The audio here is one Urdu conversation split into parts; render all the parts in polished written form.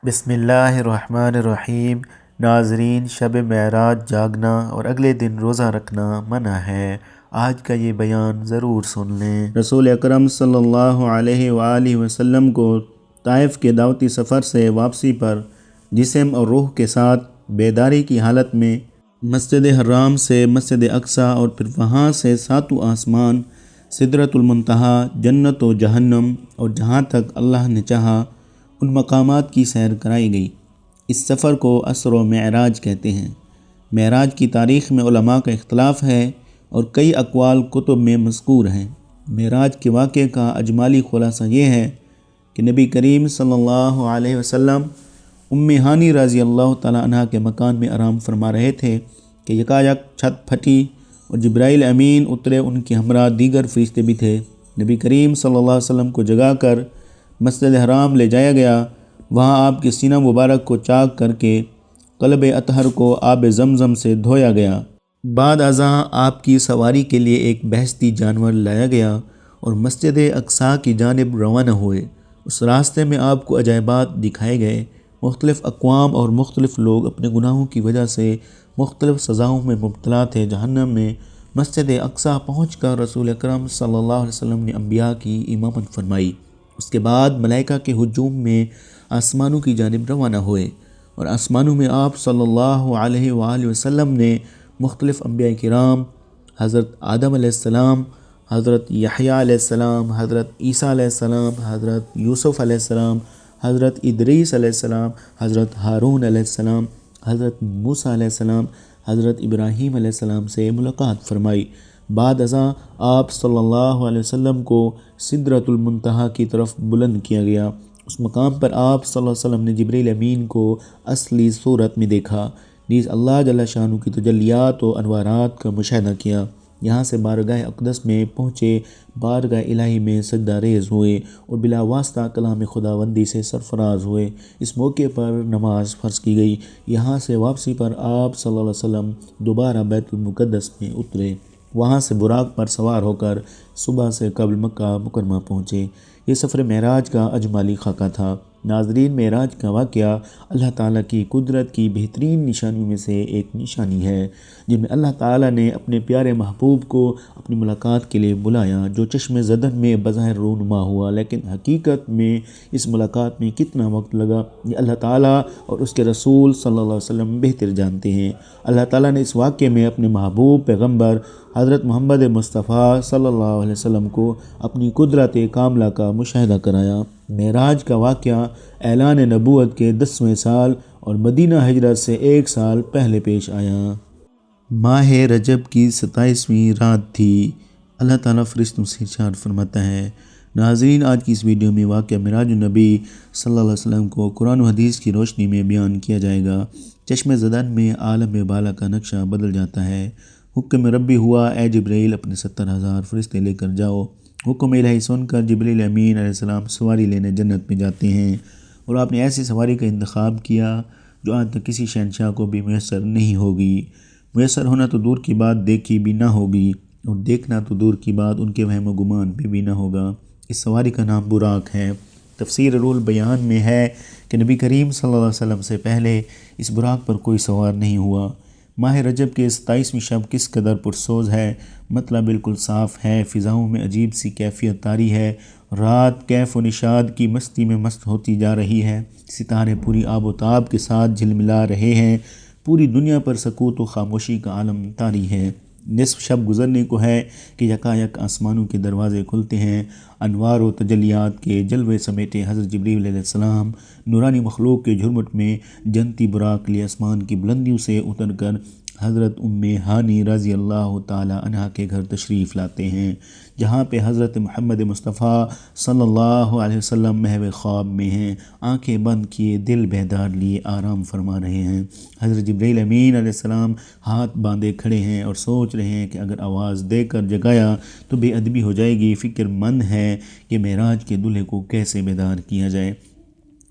بسم اللہ الرحمن الرحیم۔ ناظرین، شب معراج جاگنا اور اگلے دن روزہ رکھنا منع ہے۔ آج کا یہ بیان ضرور سن لیں۔ رسول اکرم صلی اللہ علیہ وآلہ وسلم کو طائف کے دعوتی سفر سے واپسی پر جسم اور روح کے ساتھ بیداری کی حالت میں مسجد حرام سے مسجد اقصیٰ اور پھر وہاں سے ساتوں آسمان، سدرۃ المنتہا، جنت و جہنم اور جہاں تک اللہ نے چاہا ان مقامات کی سیر کرائی گئی۔ اس سفر کو اسر و معراج کہتے ہیں۔ معراج کی تاریخ میں علماء کا اختلاف ہے اور کئی اقوال کتب میں مذکور ہیں۔ معراج کے واقعے کا اجمالی خلاصہ یہ ہے کہ نبی کریم صلی اللہ علیہ وسلم ام ہانی رضی اللہ تعالیٰ عنہ کے مکان میں آرام فرما رہے تھے کہ یکایک چھت پھٹی اور جبرائیل امین اترے، ان کے ہمراہ دیگر فرشتے بھی تھے۔ نبی کریم صلی اللہ علیہ وسلم کو جگا کر مسجد حرام لے جایا گیا۔ وہاں آپ کے سینہ مبارک کو چاک کر کے قلب اطہر کو آب زمزم سے دھویا گیا۔ بعد ازاں آپ کی سواری کے لیے ایک بہشتی جانور لایا گیا اور مسجد اقصیٰ کی جانب روانہ ہوئے۔ اس راستے میں آپ کو عجائبات دکھائے گئے۔ مختلف اقوام اور مختلف لوگ اپنے گناہوں کی وجہ سے مختلف سزاؤں میں مبتلا تھے۔ جہنم میں مسجد اقصیٰ پہنچ کر رسول اکرم صلی اللہ علیہ وسلم نے انبیاء کی امامت فرمائی۔ اس کے بعد ملائکہ کے ہجوم میں آسمانوں کی جانب روانہ ہوئے اور آسمانوں میں آپ صلی اللہ علیہ وآلہ وسلم نے مختلف انبیاء کرام، حضرت آدم علیہ السلام، حضرت یحییٰ علیہ السلام، حضرت عیسیٰ علیہ السلام، حضرت یوسف علیہ السلام، حضرت ادریس علیہ السلام، حضرت ہارون علیہ السلام، حضرت موسیٰ علیہ السلام، حضرت ابراہیم علیہ السلام سے ملاقات فرمائی۔ بعد ازاں آپ صلی اللہ علیہ وسلم کو سدرۃ المنتہا کی طرف بلند کیا گیا۔ اس مقام پر آپ صلی اللہ علیہ وسلم نے جبرائیل امین کو اصلی صورت میں دیکھا، نیز اللہ جل شانہ کی تجلیات و انوارات کا مشاہدہ کیا۔ یہاں سے بارگاہ اقدس میں پہنچے، بارگاہ الہی میں سجدہ ریز ہوئے اور بلا واسطہ کلام خداوندی سے سرفراز ہوئے۔ اس موقع پر نماز فرض کی گئی۔ یہاں سے واپسی پر آپ صلی اللہ علیہ وسلم دوبارہ بیت المقدس میں اترے۔ وہاں سے براق پر سوار ہو کر صبح سے قبل مکہ مکرمہ پہنچے۔ یہ سفر معراج کا اجمالی خاکہ تھا۔ ناظرین، معراج کا واقعہ اللہ تعالیٰ کی قدرت کی بہترین نشانیوں میں سے ایک نشانی ہے، جن میں اللہ تعالیٰ نے اپنے پیارے محبوب کو اپنی ملاقات کے لیے بلایا، جو چشم زدن میں بظاہر رونما ہوا، لیکن حقیقت میں اس ملاقات میں کتنا وقت لگا یہ اللہ تعالیٰ اور اس کے رسول صلی اللہ علیہ وسلم بہتر جانتے ہیں۔ اللہ تعالیٰ نے اس واقعے میں اپنے محبوب پیغمبر حضرت محمد مصطفیٰ صلی اللہ علیہ وسلم کو اپنی قدرت کاملہ کا مشاہدہ کرایا۔ معراج کا واقعہ اعلان نبوت کے 10ویں سال اور مدینہ ہجرت سے 1 سال پہلے پیش آیا۔ ماہ رجب کی 27ویں رات تھی۔ اللہ تعالیٰ فرشتوں سے ارشاد فرماتا ہے۔ ناظرین، آج کی اس ویڈیو میں واقعہ معراج النبی صلی اللہ علیہ وسلم کو قرآن و حدیث کی روشنی میں بیان کیا جائے گا۔ چشم زدن میں عالم بالا کا نقشہ بدل جاتا ہے۔ حکم ربی ہوا، اے جبرائیل اپنے 70,000 فرشتے لے کر جاؤ۔ حکم الہی سن کر جبرائیل امین علیہ السلام سواری لینے جنت میں جاتے ہیں، اور آپ نے ایسی سواری کا انتخاب کیا جو آج تک کسی شہنشاہ کو بھی میسر نہیں ہوگی۔ میسر ہونا تو دور کی بات، دیکھی بھی نہ ہوگی، اور دیکھنا تو دور کی بات ان کے وہم و گمان پہ بھی نہ ہوگا۔ اس سواری کا نام براق ہے۔ تفسیر رول بیان میں ہے کہ نبی کریم صلی اللہ علیہ وسلم سے پہلے اس براق پر کوئی سوار نہیں ہوا۔ ماہ رجب کے 27ویں شب کس قدر پرسوز ہے، مطلب بالکل صاف ہے۔ فضاؤں میں عجیب سی کیفیت طاری ہے۔ رات کیف و نشاد کی مستی میں مست ہوتی جا رہی ہے۔ ستارے پوری آب و تاب کے ساتھ جھلملا رہے ہیں۔ پوری دنیا پر سکوت و خاموشی کا عالم طاری ہے۔ نصف شب گزرنے کو ہے کہ یکایک آسمانوں کے دروازے کھلتے ہیں۔ انوار و تجلیات کے جلوے سمیٹے حضرت جبرائیل علیہ السلام نورانی مخلوق کے جھرمٹ میں جنتی براق لیے آسمان کی بلندیوں سے اتر کر حضرت ام ہانی رضی اللہ تعالیٰ عنہ کے گھر تشریف لاتے ہیں، جہاں پہ حضرت محمد مصطفیٰ صلی اللہ علیہ وسلم محو خواب میں ہیں، آنکھیں بند کیے دل بیدار لیے آرام فرما رہے ہیں۔ حضرت جبرائیل امین علیہ السلام ہاتھ باندھے کھڑے ہیں اور سوچ رہے ہیں کہ اگر آواز دے کر جگایا تو بے ادبی ہو جائے گی۔ فکر مند ہے کہ معراج کے دلہے کو کیسے بیدار کیا جائے۔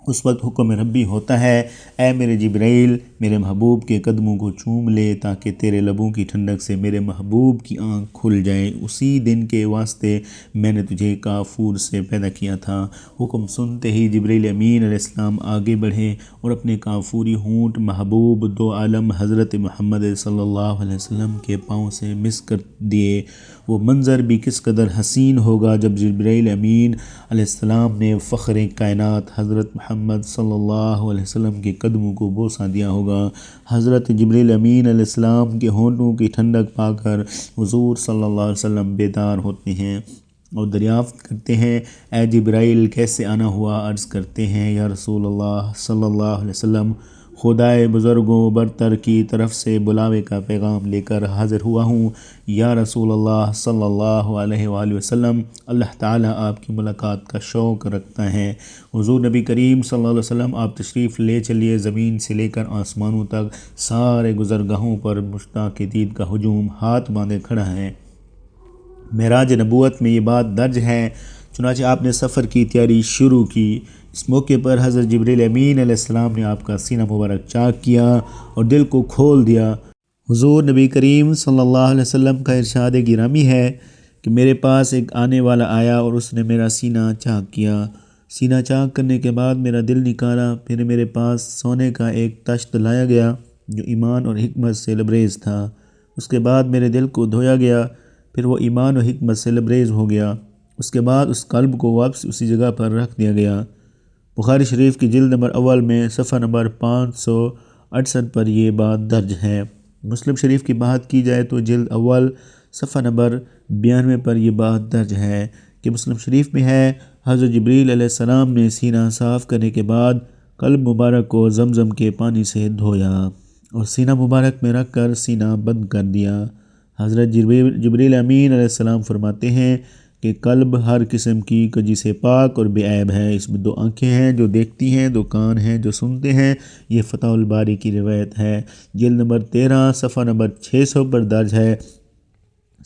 اس وقت حکم ربی ہوتا ہے، اے میرے جبرائیل میرے محبوب کے قدموں کو چوم لے تاکہ تیرے لبوں کی ٹھنڈک سے میرے محبوب کی آنکھ کھل جائے، اسی دن کے واسطے میں نے تجھے کافور سے پیدا کیا تھا۔ حکم سنتے ہی جبرائیل امین علیہ السلام آگے بڑھے اور اپنے کافوری ہونٹ محبوب دو عالم حضرت محمد صلی اللہ علیہ وسلم کے پاؤں سے مس کر دیے۔ وہ منظر بھی کس قدر حسین ہوگا جب جبرائیل امین علیہ السلام نے فخر کائنات حضرت محمد صلی اللہ علیہ وسلم کے قدموں کو بوسہ دیا ہوگا۔ حضرت جبرائیل امین علیہ السلام کے ہونٹوں کی ٹھنڈک پا کر حضور صلی اللہ علیہ وسلم بیدار ہوتے ہیں اور دریافت کرتے ہیں، اے جبرائیل کیسے آنا ہوا؟ عرض کرتے ہیں، یا رسول اللہ صلی اللہ علیہ وسلم خدائے بزرگوں برتر کی طرف سے بلاوے کا پیغام لے کر حاضر ہوا ہوں۔ یا رسول اللہ صلی اللہ علیہ وآلہ وسلم، اللہ تعالیٰ آپ کی ملاقات کا شوق رکھتا ہے۔ حضور نبی کریم صلی اللہ علیہ وسلم آپ تشریف لے چلیے، زمین سے لے کر آسمانوں تک سارے گزرگاہوں پر مشتاق دید کا ہجوم ہاتھ باندھے کھڑا ہے۔ معراج نبوت میں یہ بات درج ہے، چنانچہ آپ نے سفر کی تیاری شروع کی۔ اس موقع پر حضرت جبرائیل امین علیہ السلام نے آپ کا سینہ مبارک چاک کیا اور دل کو کھول دیا۔ حضور نبی کریم صلی اللہ علیہ وسلم کا ارشاد گرامی ہے کہ میرے پاس ایک آنے والا آیا اور اس نے میرا سینہ چاک کیا۔ سینہ چاک کرنے کے بعد میرا دل نکالا، پھر میرے پاس سونے کا ایک تشت لایا گیا جو ایمان اور حکمت سے لبریز تھا۔ اس کے بعد میرے دل کو دھویا گیا، پھر وہ ایمان و حکمت سے لبریز ہو گیا۔ اس کے بعد اس قلب کو واپس اسی جگہ پر رکھ دیا گیا۔ بخاری شریف کی جلد نمبر اول میں صفحہ نمبر 568 پر یہ بات درج ہے۔ مسلم شریف کی بات کی جائے تو جلد اول صفحہ نمبر 92 پر یہ بات درج ہے کہ مسلم شریف میں ہے، حضرت جبرائیل علیہ السلام نے سینہ صاف کرنے کے بعد قلب مبارک کو زمزم کے پانی سے دھویا اور سینہ مبارک میں رکھ کر سینہ بند کر دیا۔ حضرت جبرائیل امین علیہ السلام فرماتے ہیں کہ قلب ہر قسم کی کجی سے پاک اور بے عیب ہے، اس میں دو آنکھیں ہیں جو دیکھتی ہیں، دو کان ہیں جو سنتے ہیں۔ یہ فتح الباری کی روایت ہے، جلد نمبر 13 صفحہ نمبر 600 پر درج ہے۔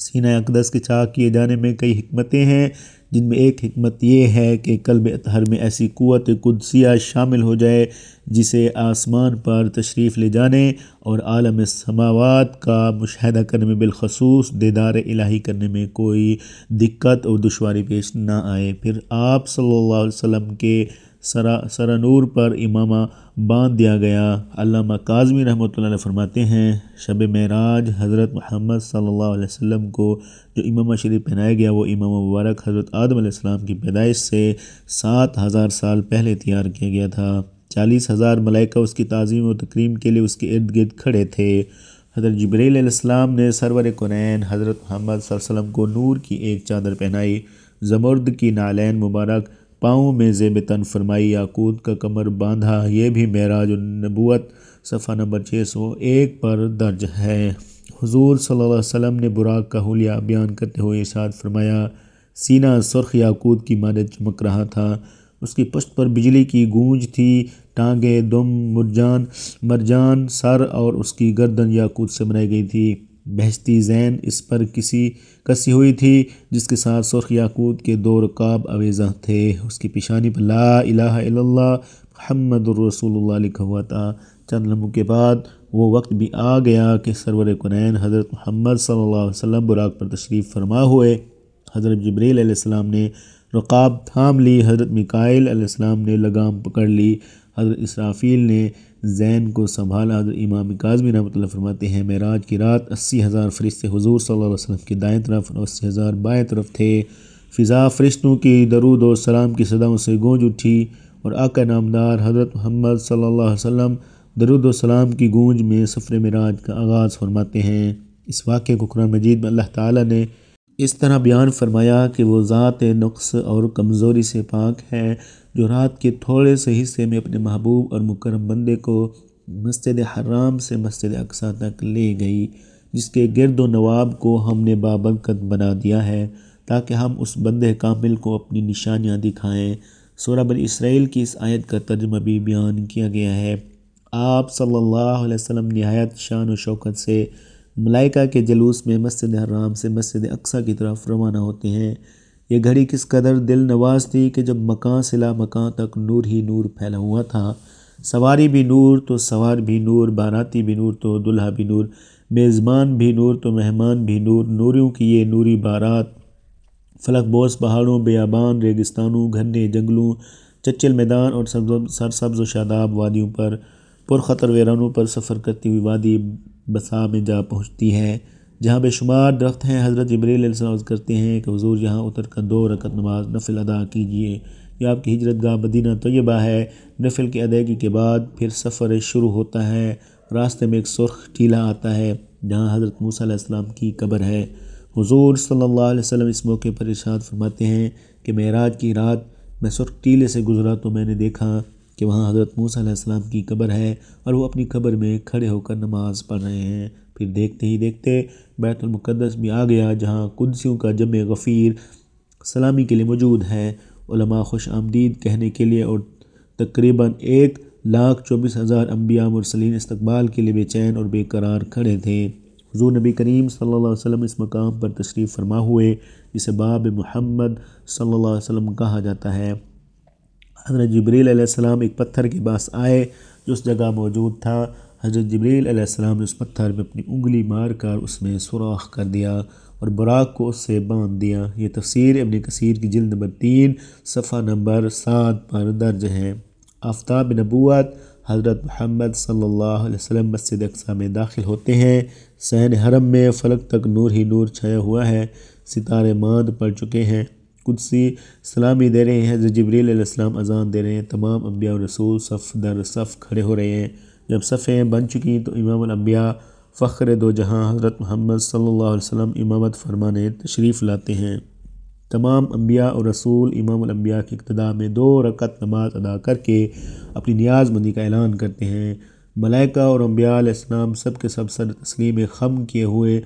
سینہ اقدس کے چاک کیے جانے میں کئی حکمتیں ہیں، جن میں ایک حکمت یہ ہے کہ قلب اطہر میں ایسی قوت قدسیہ شامل ہو جائے جسے آسمان پر تشریف لے جانے اور عالم السماوات کا مشاہدہ کرنے میں، بالخصوص دیدار الہی کرنے میں کوئی دقت اور دشواری پیش نہ آئے۔ پھر آپ صلی اللہ علیہ وسلم کے سرا نور پر امامہ باندھ دیا گیا۔ علامہ کاظمی رحمۃ اللہ علیہ فرماتے ہیں، شب معراج حضرت محمد صلی اللہ علیہ وسلم کو جو امامہ شریف پہنایا گیا وہ امامہ مبارک حضرت آدم علیہ السلام کی پیدائش سے 7000 سال پہلے تیار کیا گیا تھا۔ 40,000 ملائکہ اس کی تعظیم و تکریم کے لیے اس کے ارد گرد کھڑے تھے۔ حضرت جبرائیل علیہ السلام نے سرور کونین حضرت محمد صلی اللہ علیہ وسلم کو نور کی ایک چادر پہنائی، زمرد کی نعلین مبارک پاؤں میں زیب تن فرمائی، یاقوت کا کمر باندھا۔ یہ بھی معراج النبوت صفحہ نمبر 601 پر درج ہے۔ حضور صلی اللہ علیہ وسلم نے براق کا حلیہ بیان کرتے ہوئے ارشاد فرمایا، سینہ سرخ یاقوت کی مانند چمک رہا تھا، اس کی پشت پر بجلی کی گونج تھی، ٹانگیں دم مرجان، سر اور اس کی گردن یاقوت سے بنائی گئی تھی، بہشتی زین اس پر کسی ہوئی تھی جس کے ساتھ سرخ یاقوت کے 2 رکاب آویزاں تھے، اس کی پیشانی پر لا الہ الا اللہ محمد الرسول اللہ لکھا ہوا تھا۔ چند لمحوں کے بعد وہ وقت بھی آ گیا کہ سرور کونین حضرت محمد صلی اللہ علیہ وسلم براق پر تشریف فرما ہوئے۔ حضرت جبرائیل علیہ السلام نے رکاب تھام لی، حضرت میکائیل علیہ السلام نے لگام پکڑ لی، حضرت اسرافیل نے زین کو سنبھالا۔ حضرت امام کاظمی رحمۃ اللہ فرماتے ہیں، معراج کی رات 80,000 فرشتے حضور صلی اللہ علیہ وسلم کی دائیں طرف اور 80,000 بائیں طرف تھے۔ فضا فرشتوں کی درود و سلام کی صداؤں سے گونج اٹھی اور آقا نامدار حضرت محمد صلی اللہ علیہ وسلم درود و سلام کی گونج میں سفر معراج کا آغاز فرماتے ہیں۔ اس واقعے کو قرآن مجید میں اللہ تعالیٰ نے اس طرح بیان فرمایا کہ وہ ذات نقص اور کمزوری سے پاک ہے جو رات کے تھوڑے سے حصے میں اپنے محبوب اور مکرم بندے کو مسجد حرام سے مسجد اقصیٰ تک لے گئی، جس کے گرد و نواب کو ہم نے بابرکت بنا دیا ہے تاکہ ہم اس بندے کامل کو اپنی نشانیاں دکھائیں۔ سورہ بنی اسرائیل کی اس آیت کا ترجمہ بھی بیان کیا گیا ہے۔ آپ صلی اللہ علیہ وسلم نہایت شان و شوکت سے ملائکہ کے جلوس میں مسجد حرام سے مسجد اقصیٰ کی طرف روانہ ہوتے ہیں۔ یہ گھڑی کس قدر دل نواز تھی کہ جب مکان سے لا مکان تک نور ہی نور پھیلا ہوا تھا، سواری بھی نور تو سوار بھی نور، باراتی بھی نور تو دلہا بھی نور، میزبان بھی نور تو مہمان بھی نور، نوریوں کی یہ نوری بارات فلک بوس پہاڑوں، بیابان، ریگستانوں، گھنے جنگلوں، چچل میدان اور سرسبز و شاداب وادیوں پر، پرخطر ویرانوں پر سفر کرتی ہوئی وادی بسا میں جا پہنچتی ہے جہاں بے شمار درخت ہیں۔ حضرت جبریل علیہ السلام کرتے ہیں کہ حضور یہاں اتر کر 2 رکعت نماز نفل ادا کیجئے۔ یہ آپ کی ہجرت گاہ مدینہ طیبہ ہے۔ نفل کی ادائیگی کے بعد پھر سفر شروع ہوتا ہے۔ راستے میں ایک سرخ ٹیلہ آتا ہے جہاں حضرت موسیٰ علیہ السلام کی قبر ہے۔ حضور صلی اللہ علیہ وسلم اس موقع پر ارشاد فرماتے ہیں کہ معراج کی رات میں سرخ ٹیلے سے گزرا تو میں نے دیکھا کہ وہاں حضرت موسیٰ علیہ السلام کی قبر ہے اور وہ اپنی قبر میں کھڑے ہو کر نماز پڑھ رہے ہیں۔ پھر دیکھتے ہی دیکھتے بیت المقدس بھی آ گیا جہاں قدسیوں کا جمع غفیر سلامی کے لیے موجود ہے، علماء خوش آمدید کہنے کے لیے، اور تقریباً 1,24,000 انبیاء مرسلین استقبال کے لیے بے چین اور بے قرار کھڑے تھے۔ حضور نبی کریم صلی اللہ علیہ وسلم اس مقام پر تشریف فرما ہوئے جسے باب محمد صلی اللہ علیہ وسلم کہا جاتا ہے۔ حضرت جبریل علیہ السلام ایک پتھر کے پاس آئے جو اس جگہ موجود تھا۔ حضرت جبریل علیہ السلام نے اس پتھر میں اپنی انگلی مار کر اس میں سوراخ کر دیا اور براق کو اس سے باندھ دیا۔ یہ تفسیر ابن کثیر کی جلد نمبر 3 صفحہ نمبر 7 پر درج ہے۔ آفتاب نبوت حضرت محمد صلی اللہ علیہ وسلم مسجد اقصی میں داخل ہوتے ہیں۔ صحن حرم میں فلک تک نور ہی نور چھایا ہوا ہے، ستارے ماند پڑ چکے ہیں، قدسی سلامی دے رہے ہیں، حضرت جبریل علیہ السلام اذان دے رہے ہیں، تمام انبیاء و رسول صف در صف کھڑے ہو رہے ہیں۔ جب صفیں بن چکیں تو امام الانبیاء فخر دو جہاں حضرت محمد صلی اللہ علیہ وسلم امامت فرمانے تشریف لاتے ہیں۔ تمام انبیاء اور رسول امام الانبیاء کی اقتداء میں 2 رکعت نماز ادا کر کے اپنی نیاز مندی کا اعلان کرتے ہیں۔ ملائکہ اور انبیاء علیہ السلام سب کے سب سر تسلیم خم کیے ہوئے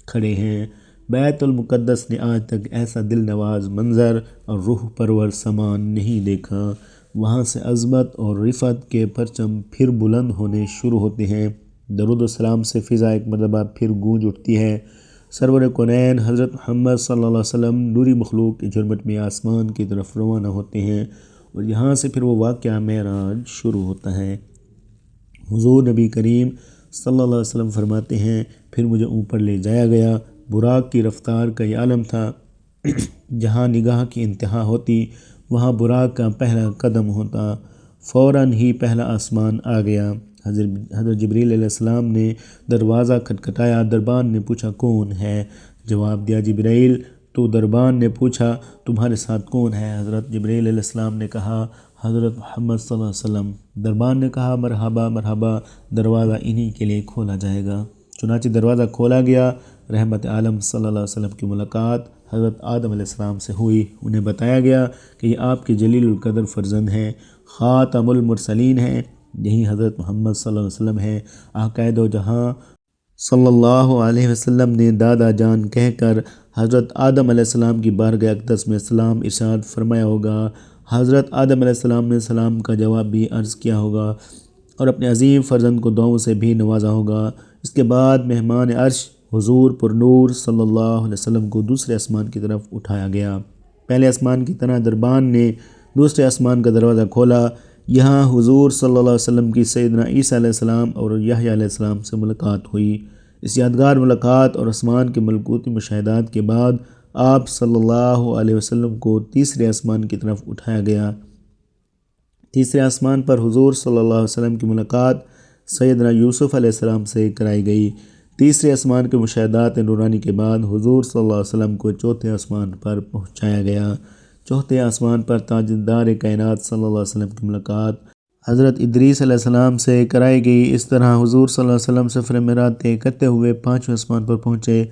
کھڑے ہیں۔ بیت المقدس نے آج تک ایسا دل نواز منظر اور روح پرور سامان نہیں دیکھا۔ وہاں سے عظمت اور رفعت کے پرچم پھر بلند ہونے شروع ہوتے ہیں۔ درود و سلام سے فضا ایک مرتبہ پھر گونج اٹھتی ہے۔ سرور کونین حضرت محمد صلی اللہ علیہ وسلم نوری مخلوق کے جھرمٹ میں آسمان کی طرف روانہ ہوتے ہیں اور یہاں سے پھر وہ واقعہ معراج شروع ہوتا ہے۔ حضور نبی کریم صلی اللہ علیہ وسلم فرماتے ہیں پھر مجھے اوپر لے جایا گیا۔ براق کی رفتار کا یہ عالم تھا، جہاں نگاہ کی انتہا ہوتی وہاں براق کا پہلا قدم ہوتا، فوراً ہی پہلا آسمان آ گیا۔ حضرت جبریل علیہ السلام نے دروازہ کھٹکھٹایا، دربان نے پوچھا کون ہے؟ جواب دیا جبریل۔ تو دربان نے پوچھا تمہارے ساتھ کون ہے؟ حضرت جبریل علیہ السلام نے کہا حضرت محمد صلی اللہ علیہ وسلم۔ دربان نے کہا مرحبا مرحبا، دروازہ انہی کے لیے کھولا جائے گا۔ چنانچہ دروازہ کھولا گیا۔ رحمت عالم صلی اللہ علیہ وسلم کی ملاقات حضرت آدم علیہ السلام سے ہوئی۔ انہیں بتایا گیا کہ یہ آپ کے جلیل القدر فرزند ہیں، خاتم المرسلین ہیں، یہی حضرت محمد صلی اللہ علیہ وسلم ہیں۔ آقا دو جہاں صلی اللہ علیہ وسلم نے دادا جان کہہ کر حضرت آدم علیہ السلام کی بارگاہ اقدس میں سلام ارشاد فرمایا ہوگا۔ حضرت آدم علیہ السلام نے سلام کا جواب بھی عرض کیا ہوگا اور اپنے عظیم فرزند کو دعاؤں سے بھی نوازا ہوگا۔ اس کے بعد مہمان عرش حضور پر نور صلی اللہ علیہ وسلم کو دوسرے آسمان کی طرف اٹھایا گیا۔ پہلے آسمان کی طرح دربان نے دوسرے آسمان کا دروازہ کھولا۔ یہاں حضور صلی اللہ علیہ وسلم کی سیدنا عیسیٰ علیہ السلام اور یحییٰ علیہ السلام سے ملاقات ہوئی۔ اس یادگار ملاقات اور آسمان کے ملکوتی مشاہدات کے بعد آپ صلی اللہ علیہ وسلم کو تیسرے آسمان کی طرف اٹھایا گیا۔ تیسرے آسمان پر حضور صلی اللہ علیہ وسلم کی ملاقات سیدنا یوسف علیہ السلام سے کرائی گئی۔ تیسرے آسمان کے مشاہدات نورانی کے بعد حضور صلی اللہ علیہ وسلم کو چوتھے آسمان پر پہنچایا گیا۔ چوتھے آسمان پر تاجدار کائنات صلی اللہ علیہ وسلم کی ملاقات حضرت ادریس علیہ السلام سے کرائی گئی۔ اس طرح حضور صلی اللہ علیہ وسلم سفر معراج طے کرتے ہوئے 5ویں آسمان پر پہنچے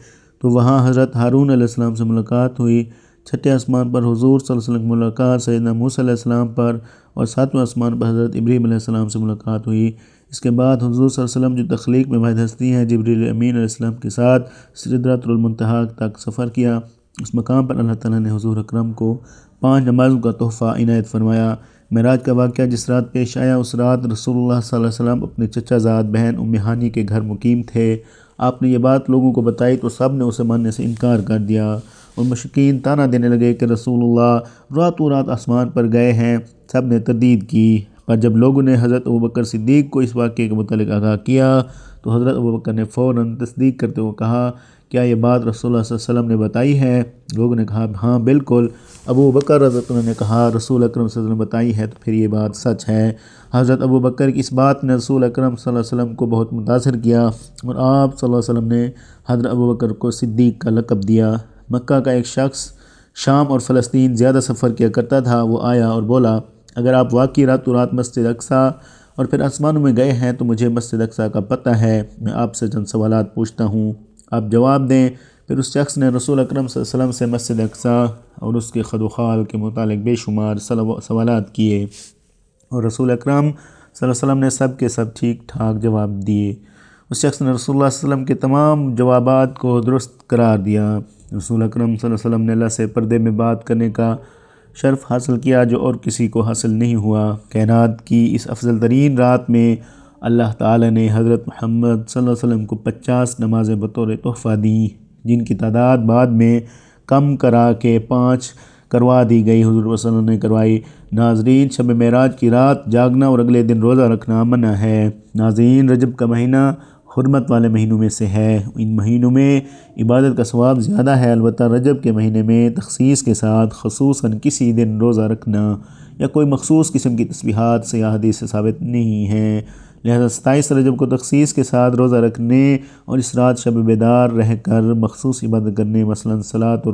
تو وہاں حضرت ہارون علیہ السلام سے ملاقات ہوئی۔ چھٹے آسمان پر حضور صلی اللہ علیہ وسلم کی ملاقات سیدنا موسیٰ علیہ السلام پر اور 7ویں آسمان پر حضرت ابراہیم علیہ السلام سے ملاقات ہوئی۔ اس کے بعد حضور صلی اللہ علیہ وسلم جو تخلیق میں واحد ہستی ہیں جبریل امین علیہ السلام کے ساتھ سدرۃ المنتہا تک سفر کیا۔ اس مقام پر اللہ تعالیٰ نے حضور اکرم کو 5 نمازوں کا تحفہ عنایت فرمایا۔ معراج کا واقعہ جس رات پیش آیا اس رات رسول اللہ صلی اللہ علیہ وسلم اپنے چچا زاد بہن ام ہانی کے گھر مقیم تھے۔ آپ نے یہ بات لوگوں کو بتائی تو سب نے اسے ماننے سے انکار کر دیا اور مشرکین طعنہ دینے لگے کہ رسول اللہ راتوں رات آسمان پر گئے ہیں۔ سب نے تردید کی، پر جب لوگوں نے حضرت ابوبکر صدیق کو اس واقعے کے متعلق آگاہ کیا تو حضرت ابوبکر نے فوراً تصدیق کرتے ہوئے کہا، کیا یہ بات رسول اللہ صلی اللہ علیہ وسلم نے بتائی ہے؟ لوگوں نے کہا ہاں بالکل۔ ابوبکر رضی اللہ عنہ نے کہا رسول اکرم صلی اللہ علیہ وسلم نے بتائی ہے تو پھر یہ بات سچ ہے۔ حضرت ابوبکر کی اس بات نے رسول اکرم صلی اللہ علیہ وسلم کو بہت متاثر کیا اور آپ صلی اللہ علیہ وسلم نے حضرت ابوبکر کو صدیق کا لقب دیا۔ مکہ کا ایک شخص شام اور فلسطین زیادہ سفر کیا کرتا تھا، وہ آیا اور بولا، اگر آپ واقعی راتوں رات مسجد اقصیٰ اور پھر آسمانوں میں گئے ہیں تو مجھے مسجد اقصیٰ کا پتہ ہے، میں آپ سے چند سوالات پوچھتا ہوں، آپ جواب دیں۔ پھر اس شخص نے رسول اکرم صلی اللہ علیہ وسلم سے مسجد اقصیٰ اور اس کے خد و خال کے متعلق بے شمار سوالات کیے اور رسول اکرم صلی اللہ علیہ وسلم نے سب کے سب ٹھیک ٹھاک جواب دیے۔ اس شخص نے رسول اللہ صلی اللہ علیہ وسلم کے تمام جوابات کو درست قرار دیا۔ رسول اکرم صلی اللہ علیہ وسلم نے اللہ سے پردے میں بات کرنے کا شرف حاصل کیا جو اور کسی کو حاصل نہیں ہوا۔ کائنات کی اس افضل ترین رات میں اللہ تعالی نے حضرت محمد صلی اللہ علیہ وسلم کو 50 نمازیں بطور تحفہ دیں، جن کی تعداد بعد میں کم کرا کے 5 کروا دی گئی۔ حضور صلی اللہ علیہ وسلم نے کروائی۔ ناظرین، شب معراج کی رات جاگنا اور اگلے دن روزہ رکھنا منع ہے۔ ناظرین، رجب کا مہینہ حرمت والے مہینوں میں سے ہے۔ ان مہینوں میں عبادت کا ثواب زیادہ ہے، البتہ رجب کے مہینے میں تخصیص کے ساتھ خصوصاً کسی دن روزہ رکھنا یا کوئی مخصوص قسم کی تسبیحات صحیح حدیث سے ثابت نہیں ہیں، لہذا 27 رجب کو تخصیص کے ساتھ روزہ رکھنے اور اس رات شب بیدار رہ کر مخصوص عبادت کرنے، مثلاً صلاۃ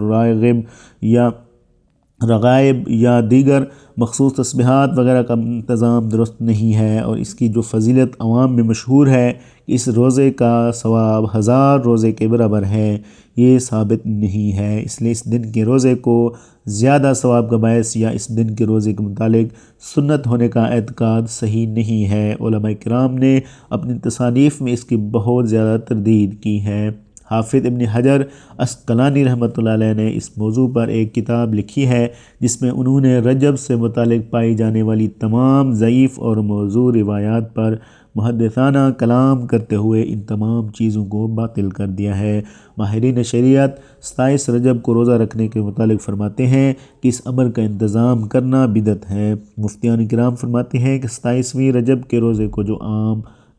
رغائب یا دیگر مخصوص تسبیحات وغیرہ کا انتظام درست نہیں ہے، اور اس کی جو فضیلت عوام میں مشہور ہے کہ اس روزے کا ثواب 1000 روزے کے برابر ہے، یہ ثابت نہیں ہے۔ اس لیے اس دن کے روزے کو زیادہ ثواب کا باعث یا اس دن کے روزے کے متعلق سنت ہونے کا اعتقاد صحیح نہیں ہے۔ علماء کرام نے اپنی تصانیف میں اس کی بہت زیادہ تردید کی ہے۔ حافظ ابن حجر عسقلانی رحمۃ اللہ علیہ نے اس موضوع پر ایک کتاب لکھی ہے جس میں انہوں نے رجب سے متعلق پائی جانے والی تمام ضعیف اور موضوع روایات پر محدثانہ کلام کرتے ہوئے ان تمام چیزوں کو باطل کر دیا ہے۔ ماہرین شریعت 27 رجب کو روزہ رکھنے کے متعلق فرماتے ہیں کہ اس امر کا انتظام کرنا بدعت ہے۔ مفتیان کرام فرماتے ہیں کہ 27ویں رجب کے روزے کو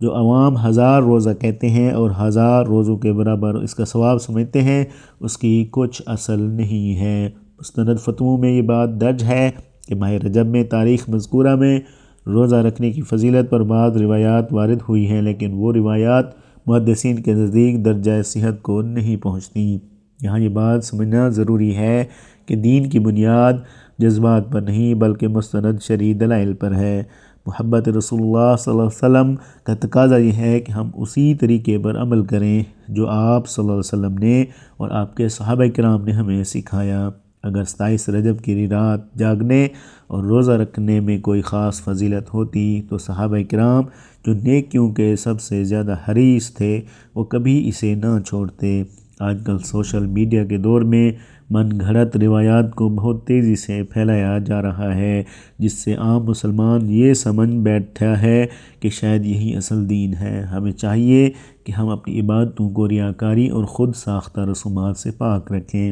جو عوام 1000 روزہ کہتے ہیں اور 1000 روزوں کے برابر اس کا ثواب سمجھتے ہیں، اس کی کچھ اصل نہیں ہے۔ مستند فتووں میں یہ بات درج ہے کہ ماہ رجب میں تاریخ مذکورہ میں روزہ رکھنے کی فضیلت پر بعض روایات وارد ہوئی ہیں، لیکن وہ روایات محدثین کے نزدیک درجہ صحت کو نہیں پہنچتی۔ یہاں یہ بات سمجھنا ضروری ہے کہ دین کی بنیاد جذبات پر نہیں بلکہ مستند شرعی دلائل پر ہے۔ محبت رسول اللہ صلی اللہ علیہ وسلم کا تقاضا یہ ہے کہ ہم اسی طریقے پر عمل کریں جو آپ صلی اللہ علیہ وسلم نے اور آپ کے صحابہ کرام نے ہمیں سکھایا۔ اگر 27 رجب کی رات جاگنے اور روزہ رکھنے میں کوئی خاص فضیلت ہوتی تو صحابہ کرام جو نیکیوں کے سب سے زیادہ حریص تھے وہ کبھی اسے نہ چھوڑتے۔ آج کل سوشل میڈیا کے دور میں من گھڑت روایات کو بہت تیزی سے پھیلایا جا رہا ہے، جس سے عام مسلمان یہ سمجھ بیٹھا ہے کہ شاید یہی اصل دین ہے۔ ہمیں چاہیے کہ ہم اپنی عبادتوں کو ریاکاری اور خود ساختہ رسومات سے پاک رکھیں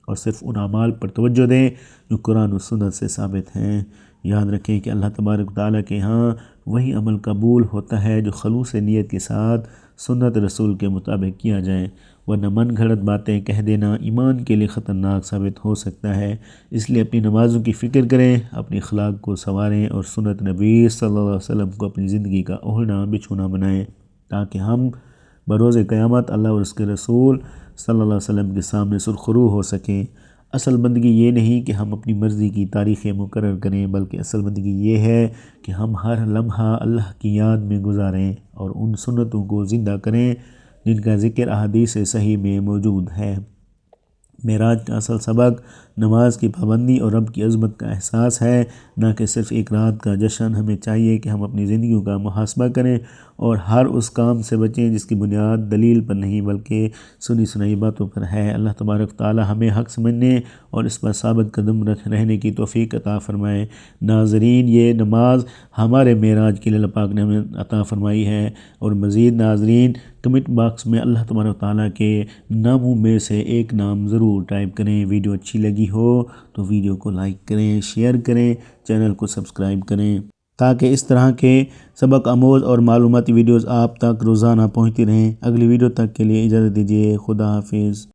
اور صرف ان اعمال پر توجہ دیں جو قرآن و سنت سے ثابت ہیں۔ یاد رکھیں کہ اللہ تبارک و تعالیٰ کے ہاں وہی عمل قبول ہوتا ہے جو خلوص نیت کے ساتھ سنت رسول کے مطابق کیا جائے، ورنہ من گھڑت باتیں کہہ دینا ایمان کے لیے خطرناک ثابت ہو سکتا ہے۔ اس لیے اپنی نمازوں کی فکر کریں، اپنے اخلاق کو سنواریں اور سنت نبی صلی اللہ علیہ وسلم کو اپنی زندگی کا اوڑھنا بچھونا بنائیں تاکہ ہم بروز قیامت اللہ اور اس کے رسول صلی اللہ علیہ وسلم کے سامنے سرخرو ہو سکیں۔ اصل بندگی یہ نہیں کہ ہم اپنی مرضی کی تاریخیں مقرر کریں، بلکہ اصل بندگی یہ ہے کہ ہم ہر لمحہ اللہ کی یاد میں گزاریں اور ان سنتوں کو زندہ کریں جن کا ذکر احادیث صحیح میں موجود ہے۔ معراج کا اصل سبق نماز کی پابندی اور رب کی عظمت کا احساس ہے، نہ کہ صرف ایک رات کا جشن۔ ہمیں چاہیے کہ ہم اپنی زندگیوں کا محاسبہ کریں اور ہر اس کام سے بچیں جس کی بنیاد دلیل پر نہیں بلکہ سنی سنائی باتوں پر ہے۔ اللہ تبارک و تعالی ہمیں حق سمجھنے اور اس پر ثابت قدم رہنے کی توفیق عطا فرمائے۔ ناظرین، یہ نماز ہمارے معراج کے لیے اللہ پاک نے ہمیں عطا فرمائی ہے، اور مزید ناظرین کمنٹ باکس میں اللہ تبارک و تعالیٰ کے ناموں میں سے ایک نام ضرور ٹائپ کریں۔ ویڈیو اچھی لگی ہو تو ویڈیو کو لائک کریں، شیئر کریں، چینل کو سبسکرائب کریں تاکہ اس طرح کے سبق آموز اور معلوماتی ویڈیوز آپ تک روزانہ پہنچتی رہیں۔ اگلی ویڈیو تک کے لیے اجازت دیجیے۔ خدا حافظ۔